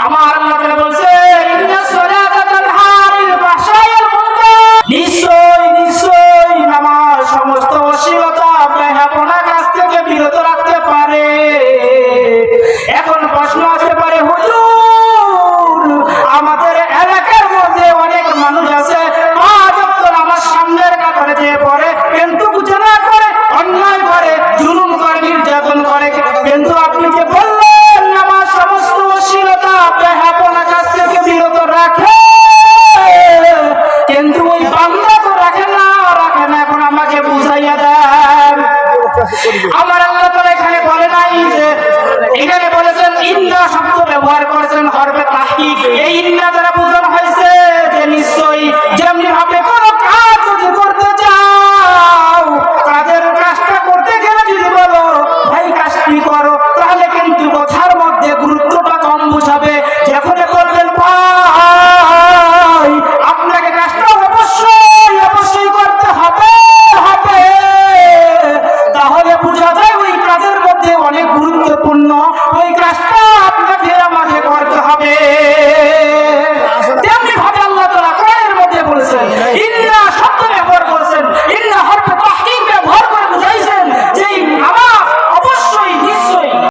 আমার আল্লাহ তাআলা বলছে ইন্না সলাতা তানহা আনিল ফাহশাই ওয়াল মুনকার, নিশ্চয় নামাজ সমস্ত অশ্লীলতা বেহায়াপনা কাজ থেকে বিরত রাখতে পারে। এখন প্রশ্ন আসতে পারে, হুজুর আমাদের এলাকার মধ্যে অনেক মানুষ আছে পাঁচ ওয়াক্ত নামাজ সামনের কাতারে যেয়ে পড়ে, কিন্তু গুনাহ করে, অন্যায় করে, জুলুম করে, নির্যাতন করে, কিন্তু আপনি যে বললেন নামাজ সমস্ত অশ্লীলতা বেহায়াপনা কাজ থেকে বিরত রাখে, কিন্তু ওই বান্দা তো রাখে না। এখন আমাকে বুঝাইয়া দেন। আমার আল্লাহ তাআলা এখানে বলে নাই যে, এখানে বলেছেন ইন্না শব্দ ব্যবহার করেছেন হরফে তাহকিক। এই ইন্না দ্বারা বোঝানো হয়েছে যে নিশ্চয়ই যেমনি ভাবে কোনো কাজ যদি করতে চাও, কাজের কাজটা করতে গেলে যদি বলো ভাই কাজটি করো, তাহলে কিন্তু কথার মধ্যে গুরুত্বটা কম বুঝাবে। যখন বলবেন ভাই আপনাকে কাজটা অবশ্যই করতে হবে, তাহলে বোঝা যায় ওই কাজের মধ্যে অনেক গুরুত্বপূর্ণ, ওই কাজটা আপনাকে আমাকে করতে হবে।